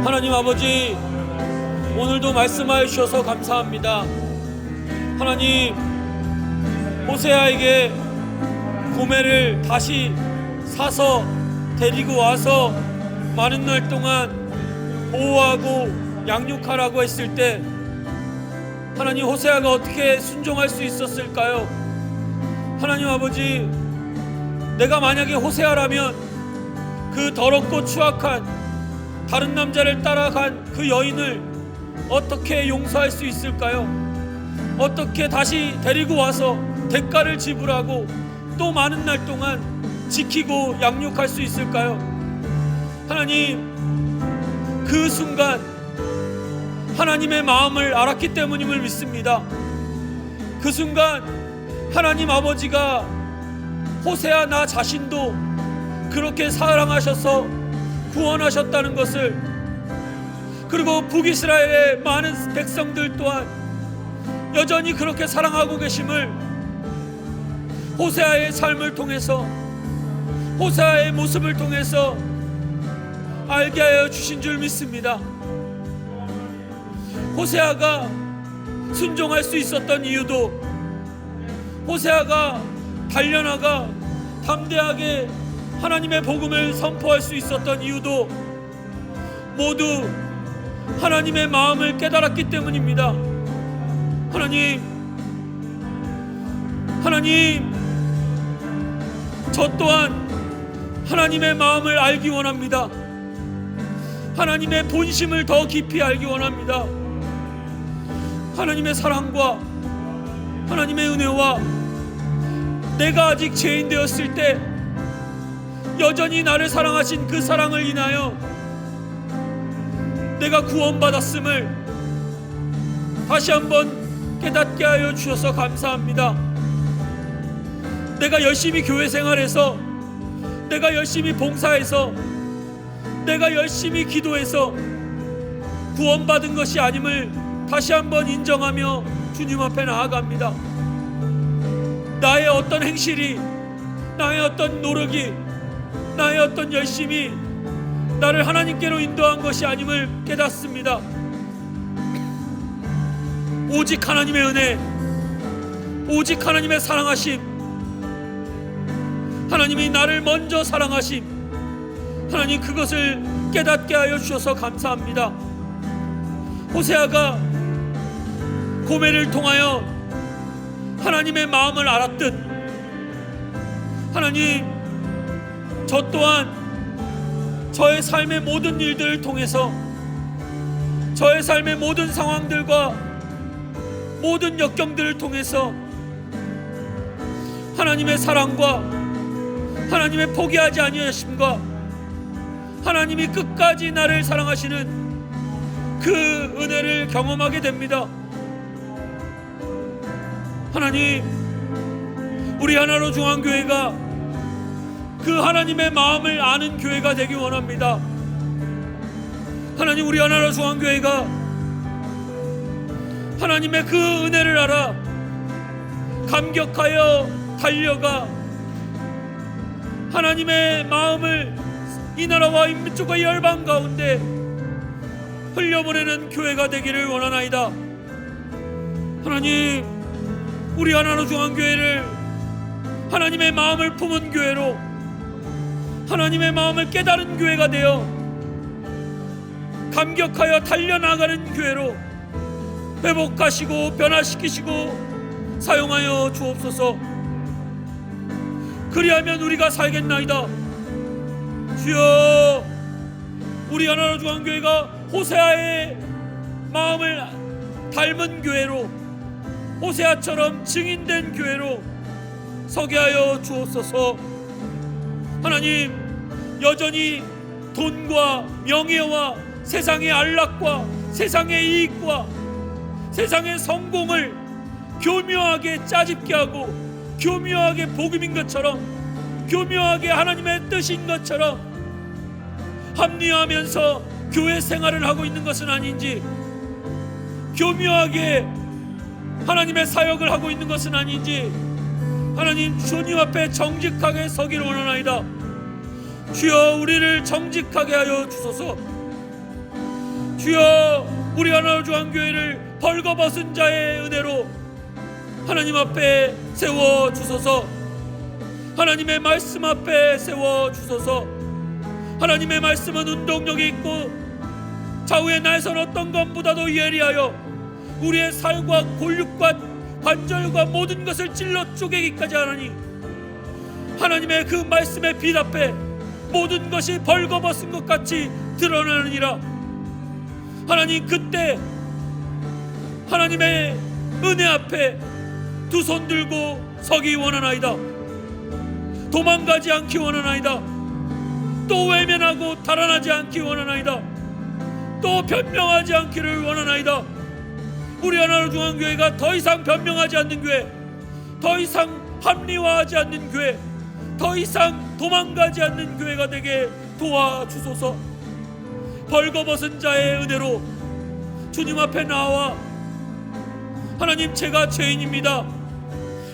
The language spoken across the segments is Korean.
하나님 아버지, 오늘도 말씀하여 주셔서 감사합니다. 하나님, 호세아에게 고멜을 다시 사서 데리고 와서 많은 날 동안 보호하고 양육하라고 했을 때 하나님, 호세아가 어떻게 순종할 수 있었을까요? 하나님 아버지, 내가 만약에 호세아라면 그 더럽고 추악한 다른 남자를 따라간 그 여인을 어떻게 용서할 수 있을까요? 어떻게 다시 데리고 와서 대가를 지불하고 또 많은 날 동안 지키고 양육할 수 있을까요? 하나님, 그 순간 하나님의 마음을 알았기 때문임을 믿습니다. 그 순간 하나님 아버지가 호세아 나 자신도 그렇게 사랑하셔서 구원하셨다는 것을, 그리고 북이스라엘의 많은 백성들 또한 여전히 그렇게 사랑하고 계심을 호세아의 삶을 통해서, 호세아의 모습을 통해서 알게 하여 주신 줄 믿습니다. 호세아가 순종할 수 있었던 이유도, 호세아가 달려나가 담대하게 하나님의 복음을 선포할 수 있었던 이유도 모두 하나님의 마음을 깨달았기 때문입니다. 하나님, 저 또한 하나님의 마음을 알기 원합니다. 하나님의 본심을 더 깊이 알기 원합니다. 하나님의 사랑과 하나님의 은혜와 내가 아직 죄인 되었을 때 여전히 나를 사랑하신 그 사랑을 인하여 내가 구원받았음을 다시 한번 깨닫게 하여 주셔서 감사합니다. 내가 열심히 교회 생활해서, 내가 열심히 봉사해서, 내가 열심히 기도해서 구원받은 것이 아님을 다시 한번 인정하며 주님 앞에 나아갑니다. 나의 어떤 행실이, 나의 어떤 노력이, 나의 어떤 열심이 나를 하나님께로 인도한 것이 아님을 깨닫습니다. 오직 하나님의 은혜, 오직 하나님의 사랑하심, 하나님이 나를 먼저 사랑하심, 하나님, 그것을 깨닫게 하여 주셔서 감사합니다. 호세아가 고멜을 통하여 하나님의 마음을 알았듯, 하나님, 저 또한 저의 삶의 모든 일들을 통해서, 저의 삶의 모든 상황들과 모든 역경들을 통해서 하나님의 사랑과 하나님의 포기하지 아니하심과 하나님이 끝까지 나를 사랑하시는 그 은혜를 경험하게 됩니다. 하나님, 우리 하나로 중앙교회가 그 하나님의 마음을 아는 교회가 되기 원합니다. 하나님, 우리 하나로 중앙교회가 하나님의 그 은혜를 알아 감격하여 달려가 하나님의 마음을 이 나라와 인민족과 열방 가운데 흘려보내는 교회가 되기를 원하나이다. 하나님, 우리 하나로 중앙교회를 하나님의 마음을 품은 교회로, 하나님의 마음을 깨달은 교회가 되어 감격하여 달려나가는 교회로 회복하시고 변화시키시고 사용하여 주옵소서. 그리하면 우리가 살겠나이다. 주여, 우리 하나로 중앙교회가 호세아의 마음을 닮은 교회로, 호세아처럼 증인된 교회로 서게 하여 주옵소서. 하나님, 여전히 돈과 명예와 세상의 안락과 세상의 이익과 세상의 성공을 교묘하게 짜집게 하고 교묘하게 복음인 것처럼, 교묘하게 하나님의 뜻인 것처럼 합리화하면서 교회 생활을 하고 있는 것은 아닌지, 교묘하게 하나님의 사역을 하고 있는 것은 아닌지, 하나님, 주님 앞에 정직하게 서기를 원하나이다. 주여, 우리를 정직하게 하여 주소서. 주여, 우리 하나로 중앙교회를 벌거벗은 자의 은혜로 하나님 앞에 세워주소서. 하나님의 말씀 앞에 세워주소서. 하나님의 말씀은 운동력이 있고 좌우의 날선 어떤 것보다도 예리하여 우리의 살과 골육과 관절과 모든 것을 찔러 쪼개기까지 하나니, 하나님의 그 말씀의 빛 앞에 모든 것이 벌거벗은 것 같이 드러나느니라. 하나님, 그때 하나님의 은혜 앞에 두 손 들고 서기 원하나이다. 도망가지 않기 원하나이다. 또 외면하고 달아나지 않기 원하나이다. 또 변명하지 않기를 원하나이다. 우리 하나로 중앙교회가 더 이상 변명하지 않는 교회, 더 이상 합리화하지 않는 교회, 더 이상 도망가지 않는 교회가 되게 도와주소서. 벌거벗은 자의 은혜로 주님 앞에 나와, 하나님, 제가 죄인입니다.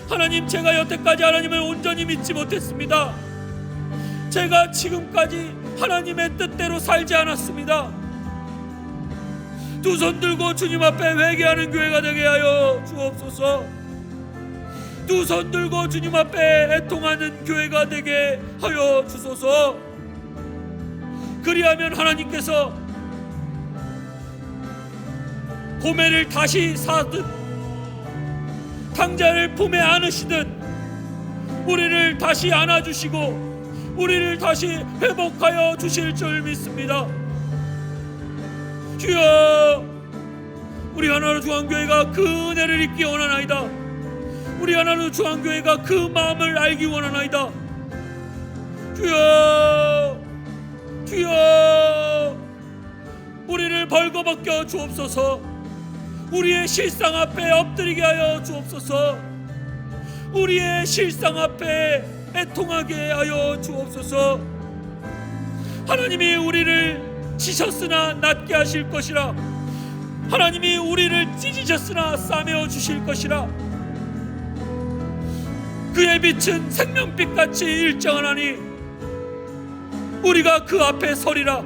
하나님, 제가 여태까지 하나님을 온전히 믿지 못했습니다. 제가 지금까지 하나님의 뜻대로 살지 않았습니다. 두 손 들고 주님 앞에 회개하는 교회가 되게 하여 주옵소서. 두 손 들고 주님 앞에 애통하는 교회가 되게 하여 주소서. 그리하면 하나님께서 고매를 다시 사듯 탕자를 품에 안으시듯 우리를 다시 안아주시고 우리를 다시 회복하여 주실 줄 믿습니다. 주여, 우리 하나로 중앙교회가 그 은혜를 잊기 원하나이다. 우리 하나로 중앙교회가 그 마음을 알기 원하나이다. 주여, 주여, 우리를 벌거벗겨 주옵소서. 우리의 실상 앞에 엎드리게 하여 주옵소서. 우리의 실상 앞에 애통하게 하여 주옵소서. 하나님이 우리를 치셨으나 낫게 하실 것이라. 하나님이 우리를 찢으셨으나 싸매어 주실 것이라. 그의 빛은 생명빛같이 일정하나니 우리가 그 앞에 서리라.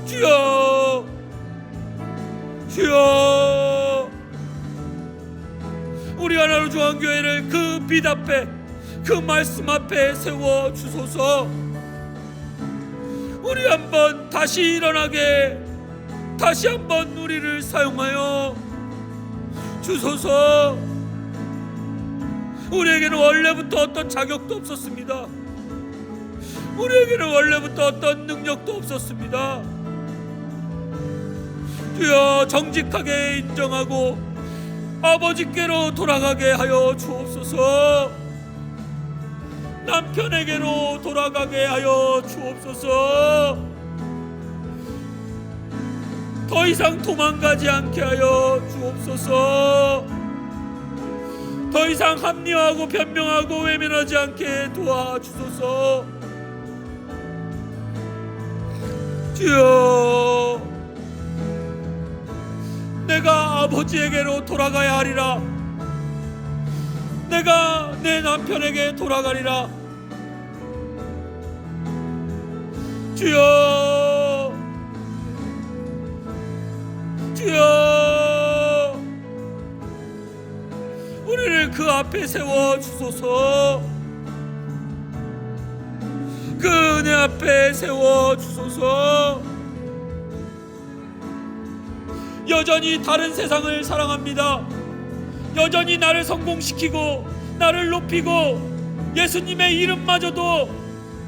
주여, 주여, 우리 하나로 중앙교회를 그 빛 앞에, 그 말씀 앞에 세워 주소서. 우리 한번 다시 일어나게, 다시 한번 우리를 사용하여 주소서. 우리에게는 원래부터 어떤 자격도 없었습니다. 우리에게는 원래부터 어떤 능력도 없었습니다. 주여, 정직하게 인정하고 아버지께로 돌아가게 하여 주옵소서. 남편에게로 돌아가게 하여 주옵소서. 더 이상 도망가지 않게 하여 주옵소서. 더 이상 합리화하고 변명하고 외면하지 않게 도와주소서. 주여, 내가 아버지에게로 돌아가야 하리라. 내가 내 남편에게 돌아가리라. 주여, 주여, 우리를 그 앞에 세워 주소서. 그 은혜 앞에 세워 주소서. 여전히 다른 세상을 사랑합니다. 여전히 나를 성공시키고 나를 높이고 예수님의 이름마저도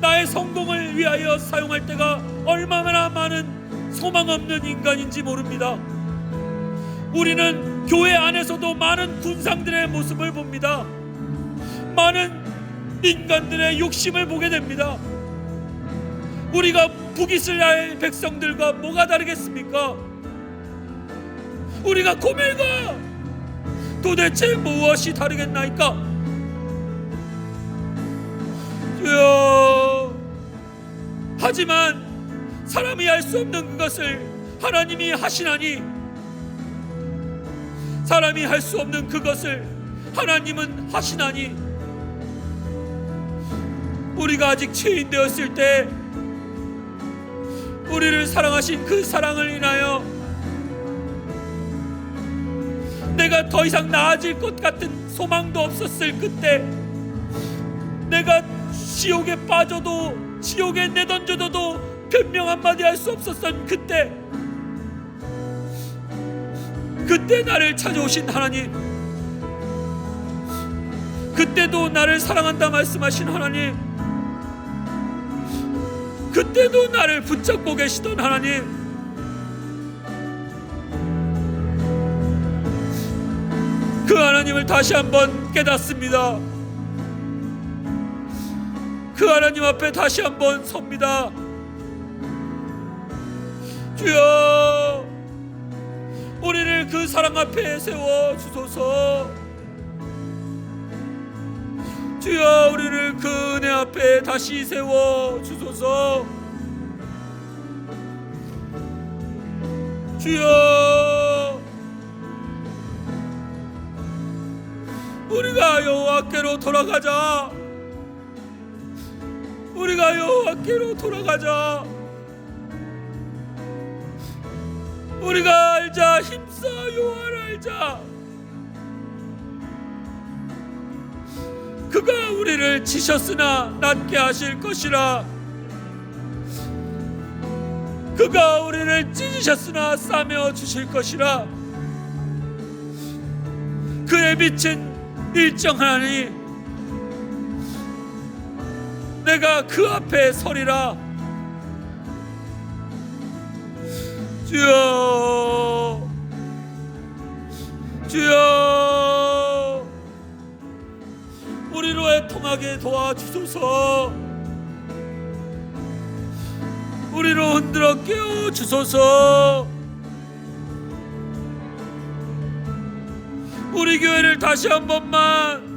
나의 성공을 위하여 사용할 때가 얼마나 많은 소망 없는 인간인지 모릅니다. 우리는 교회 안에서도 많은 군상들의 모습을 봅니다. 많은 인간들의 욕심을 보게 됩니다. 우리가 북이스라엘 백성들과 뭐가 다르겠습니까? 우리가 고멜과 도대체 무엇이 다르겠나이까? 주여, 하지만 사람이 할 수 없는 그것을 하나님이 하시나니, 사람이 할 수 없는 그것을 하나님은 하시나니, 우리가 아직 죄인 되었을 때 우리를 사랑하신 그 사랑을 인하여 내가 더 이상 나아질 것 같은 소망도 없었을 그때, 내가 지옥에 빠져도, 지옥에 내던져도 변명 한마디 할 수 없었던 그때 나를 찾아오신 하나님, 그때도 나를 사랑한다 말씀하신 하나님, 그때도 나를 붙잡고 계시던 하나님, 그 하나님을 다시 한번 깨닫습니다. 그 하나님 앞에 다시 한번 섭니다. 주여, 우리를 그 사랑 앞에 세워 주소서. 주여, 우리를 그 은혜 앞에 다시 세워 주소서. 주여, 우리가 여호와께로 돌아가자. 우리가 여호와께로 돌아가자. 우리가 알자, 힘써 여호와를 알자. 그가 우리를 치셨으나 낫게 하실 것이라. 그가 우리를 찢으셨으나 싸매 주실 것이라. 그의 빛은 일정하니 내가 그 앞에 서리라. 주여, 주여, 우리로 애통하게 도와주소서. 우리로 흔들어 깨워 주소서. 우리 교회를 다시 한 번만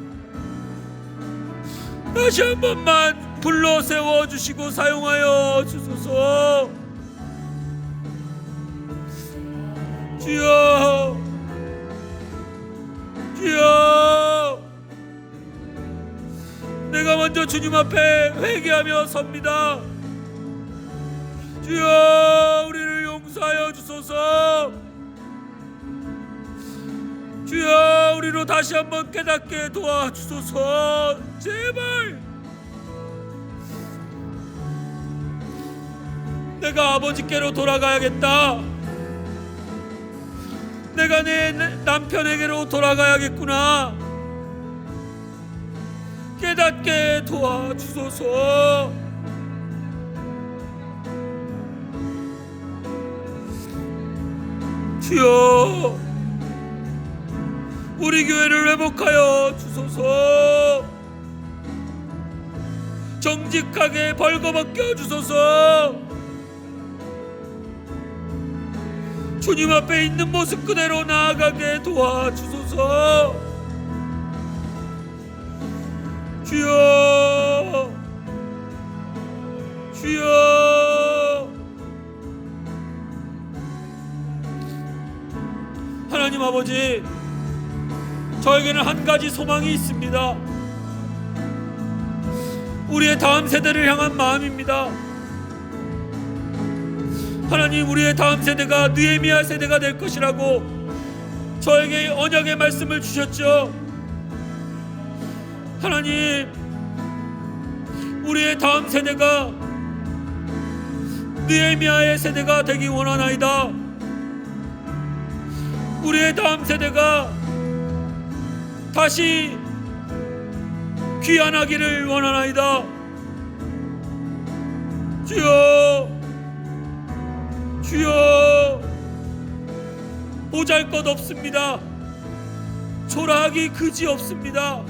불러 세워 주시고 사용하여 주소서. 주여, 주여, 내가 먼저 주님 앞에 회개하며 섭니다. 주여, 우리를 용서하여 주소서. 주여, 우리로 다시 한번 깨닫게 도와주소서. 제발. 내가 아버지께로 돌아가야겠다. 내가 내 남편에게로 돌아가야겠구나. 깨닫게 도와주소서. 주여, 우리 교회를 회복하여 주소서. 정직하게 벌거벗겨 주소서. 주님 앞에 있는 모습 그대로 나아가게 도와주소서. 주여, 주여, 하나님 아버지, 저에게는 한 가지 소망이 있습니다. 우리의 다음 세대를 향한 마음입니다. 하나님, 우리의 다음 세대가 느헤미야 세대가 될 것이라고 저에게 언약의 말씀을 주셨죠. 하나님, 우리의 다음 세대가 느헤미야의 세대가 되기 원하나이다. 우리의 다음 세대가 다시 귀환하기를 원하나이다. 주여, 주여, 보잘것 없습니다. 초라하기 그지 없습니다.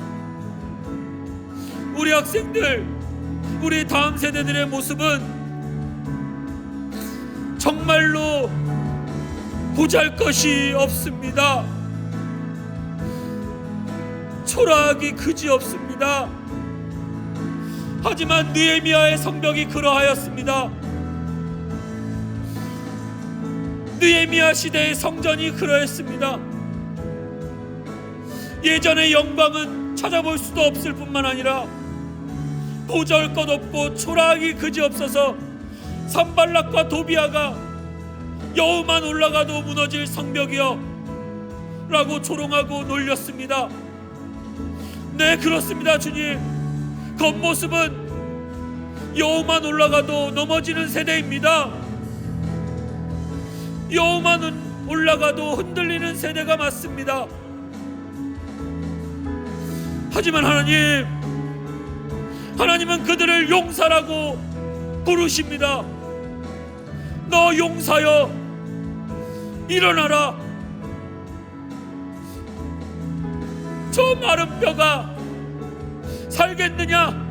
우리 학생들, 우리 다음 세대들의 모습은 정말로 보잘것이 없습니다. 초라하기 그지 없습니다. 하지만 느헤미야의 성벽이 그러하였습니다. 느헤미야 시대의 성전이 그러했습니다. 예전의 영광은 찾아볼 수도 없을 뿐만 아니라 보잘것없고 초라하기 그지 없어서 산발락과 도비아가 여호만 올라가도 무너질 성벽이여 라고 조롱하고 놀렸습니다. 네, 그렇습니다. 주님, 겉모습은 여호만 올라가도 넘어지는 세대입니다. 여호만은 올라가도 흔들리는 세대가 맞습니다. 하지만 하나님은 그들을 용사라고 부르십니다. 너 용사여, 일어나라. 저 마른 뼈가 살겠느냐?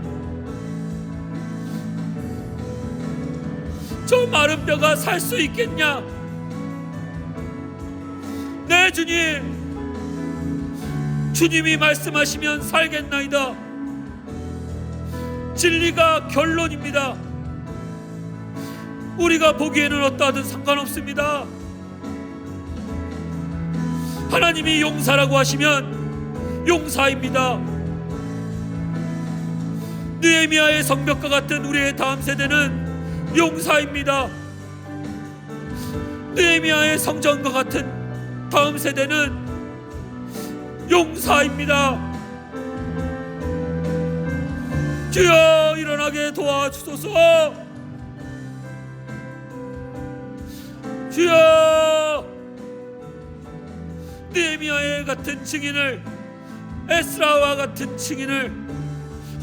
저 마른 뼈가 살 수 있겠냐? 네, 주님이 말씀하시면 살겠나이다. 진리가 결론입니다. 우리가 보기에는 어떠하든 상관없습니다. 하나님이 용사라고 하시면 용사입니다. 느헤미야의 성벽과 같은 우리의 다음 세대는 용사입니다. 느헤미야의 성전과 같은 다음 세대는 용사입니다. 주여, 일어나게 도와주소서. 주여, 느헤미야의 같은 증인을, 에스라와 같은 증인을,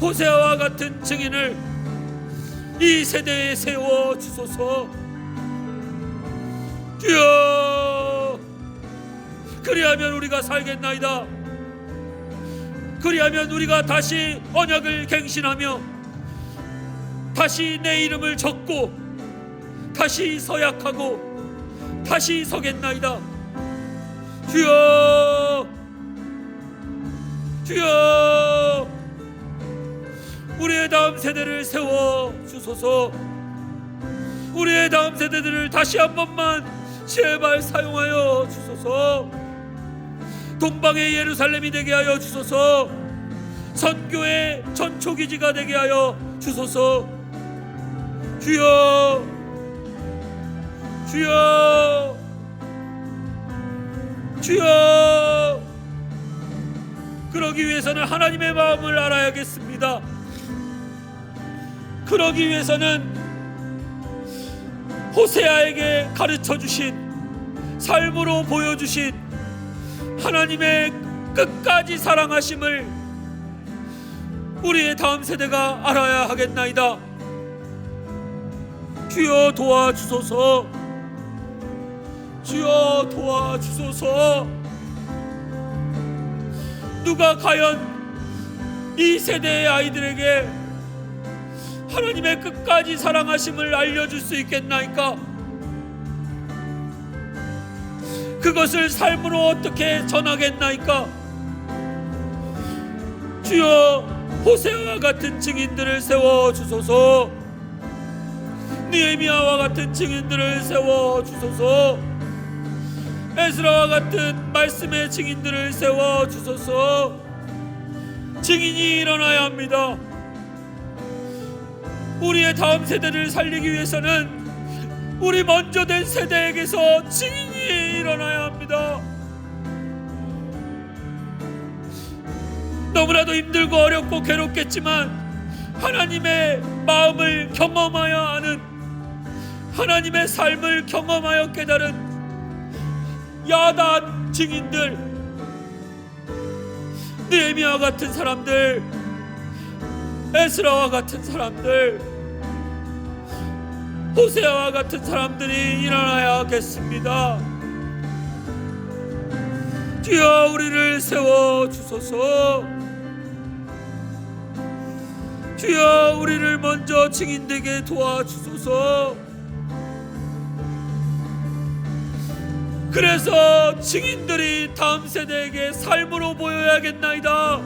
호세아와 같은 증인을 이 세대에 세워 주소서. 주여, 그리하면 우리가 살겠나이다. 그리하면 우리가 다시 언약을 갱신하며 다시 내 이름을 적고 다시 서약하고 다시 서겠나이다. 주여, 주여, 우리의 다음 세대를 세워 주소서. 우리의 다음 세대들을 다시 한 번만 제발 사용하여 주소서. 동방의 예루살렘이 되게 하여 주소서. 선교의 전초기지가 되게 하여 주소서. 주여, 주여, 주여. 그러기 위해서는 하나님의 마음을 알아야겠습니다. 그러기 위해서는 호세아에게 가르쳐 주신, 삶으로 보여주신 하나님의 끝까지 사랑하심을 우리의 다음 세대가 알아야 하겠나이다. 주여 도와주소서. 주여 도와주소서. 누가 과연 이 세대의 아이들에게 하나님의 끝까지 사랑하심을 알려줄 수 있겠나이까? 그것을 삶으로 어떻게 전하겠나이까? 주여, 호세아와 같은 증인들을 세워주소서. 느헤미야와 같은 증인들을 세워주소서. 에스라와 같은 말씀의 증인들을 세워주소서. 증인이 일어나야 합니다. 우리의 다음 세대를 살리기 위해서는 우리 먼저 된 세대에게서 증인이 일어나야 합니다. 너무나도 힘들고 어렵고 괴롭겠지만 하나님의 마음을 경험하여 아는, 하나님의 삶을 경험하여 깨달은 야단 증인들, 느헤미야 같은 사람들, 에스라와 같은 사람들, 호세아와 같은 사람들이 일어나야겠습니다. 주여, 우리를 세워주소서. 주여, 우리를 먼저 증인되게 도와주소서. 그래서 증인들이 다음 세대에게 삶으로 보여야겠나이다.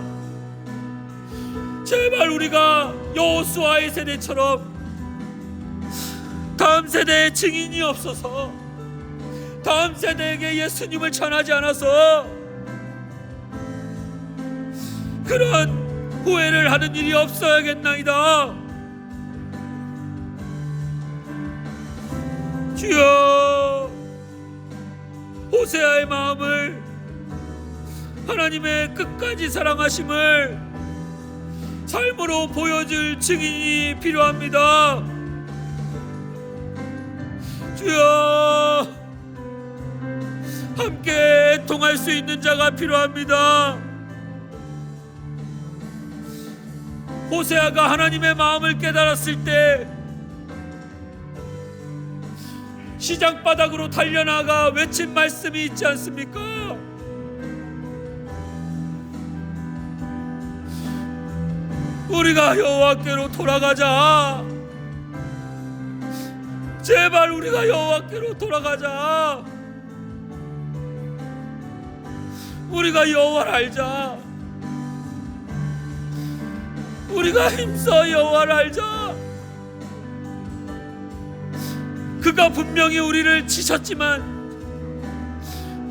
제발 우리가 여호수아의 세대처럼 다음 세대에 증인이 없어서, 다음 세대에게 예수님을 전하지 않아서 그런 후회를 하는 일이 없어야겠나이다. 주여, 호세아의 마음을, 하나님의 끝까지 사랑하심을 삶으로 보여줄 증인이 필요합니다. 주여, 함께 통할 수 있는 자가 필요합니다. 호세아가 하나님의 마음을 깨달았을 때 시장 바닥으로 달려나가 외친 말씀이 있지 않습니까? 우리가 여호와께로 돌아가자. 제발 우리가 여호와께로 돌아가자. 우리가 여호와를 알자. 우리가 힘써 여호와를 알자. 그가 분명히 우리를 치셨지만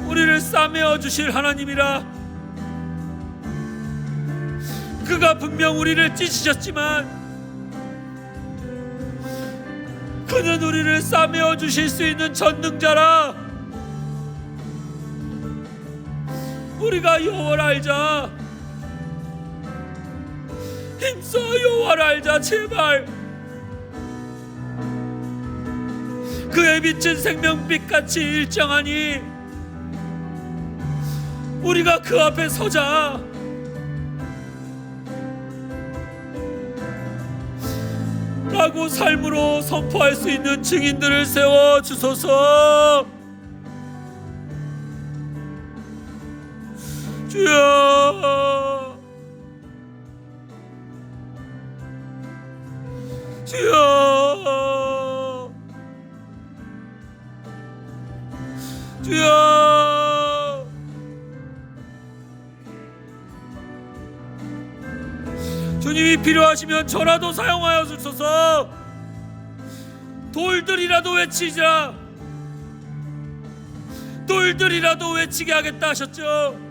우리를 싸매어 주실 하나님이라. 그가 분명 우리를 찢으셨지만 그는 우리를 싸매어 주실 수 있는 전능자라. 우리가 여호와를 알자. 힘써 여호와를 알자. 제발. 그의 빛은 생명빛같이 일정하니 우리가 그 앞에 서자. 라고 삶으로 선포할 수 있는 증인들을 세워주소서. 주여, 주여, 주여. 주님이 필요하시면 저라도 사용하여 주소서. 돌들이라도 외치자. 돌들이라도 외치게 하겠다 하셨죠.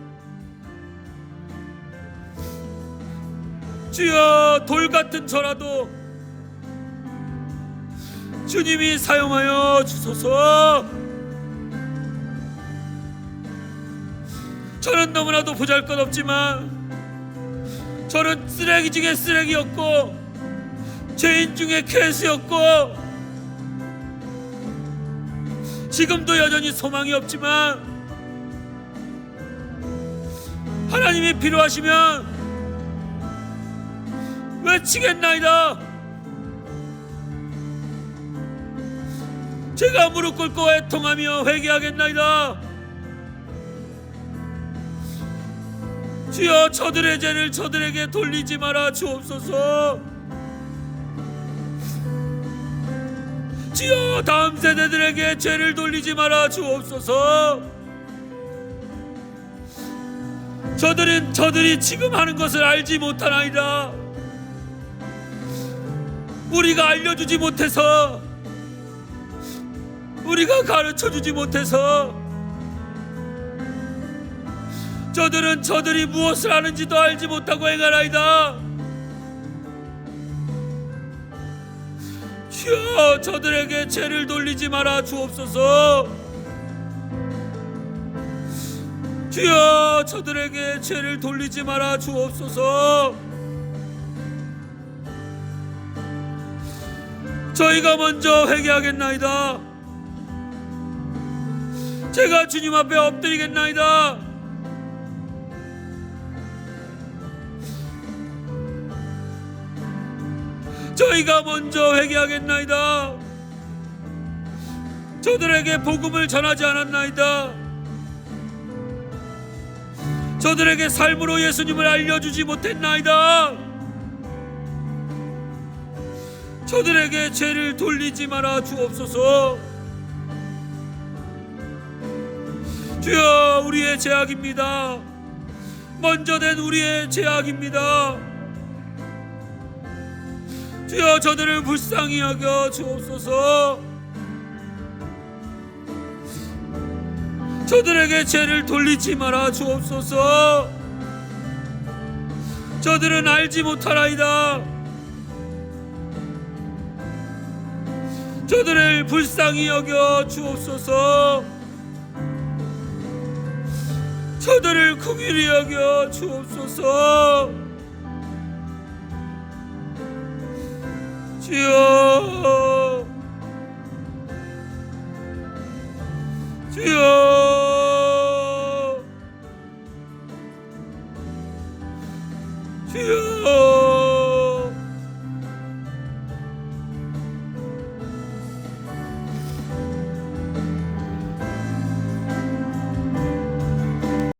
주여, 돌 같은 저라도 주님이 사용하여 주소서. 저는 너무나도 보잘것없지만 저는 쓰레기 중에 쓰레기였고 죄인 중에 괴수였고 지금도 여전히 소망이 없지만 하나님이 필요하시면 외치겠나이다. 제가 무릎 꿇고 애통하며 회개하겠나이다. 주여, 저들의 죄를 저들에게 돌리지 말아 주옵소서. 주여, 다음 세대들에게 죄를 돌리지 말아 주옵소서. 저들이 지금 하는 것을 알지 못하나이다. 우리가 알려주지 못해서, 우리가 가르쳐주지 못해서 저들이 무엇을 하는지도 알지 못하고 행하나이다. 주여, 저들에게 죄를 돌리지 말아 주옵소서. 주여, 저들에게 죄를 돌리지 말아 주옵소서. 저희가 먼저 회개하겠나이다. 제가 주님 앞에 엎드리겠나이다. 저희가 먼저 회개하겠나이다. 저들에게 복음을 전하지 않았나이다. 저들에게 삶으로 예수님을 알려주지 못했나이다. 저들에게 죄를 돌리지 말아 주옵소서. 주여, 우리의 죄악입니다. 먼저 된 우리의 죄악입니다. 주여, 저들을 불쌍히 여겨 주옵소서. 저들에게 죄를 돌리지 말아 주옵소서. 저들은 알지 못하나이다. 저들을 불쌍히 여겨 주옵소서. 저들을 긍휼히 여겨 주옵소서. 주여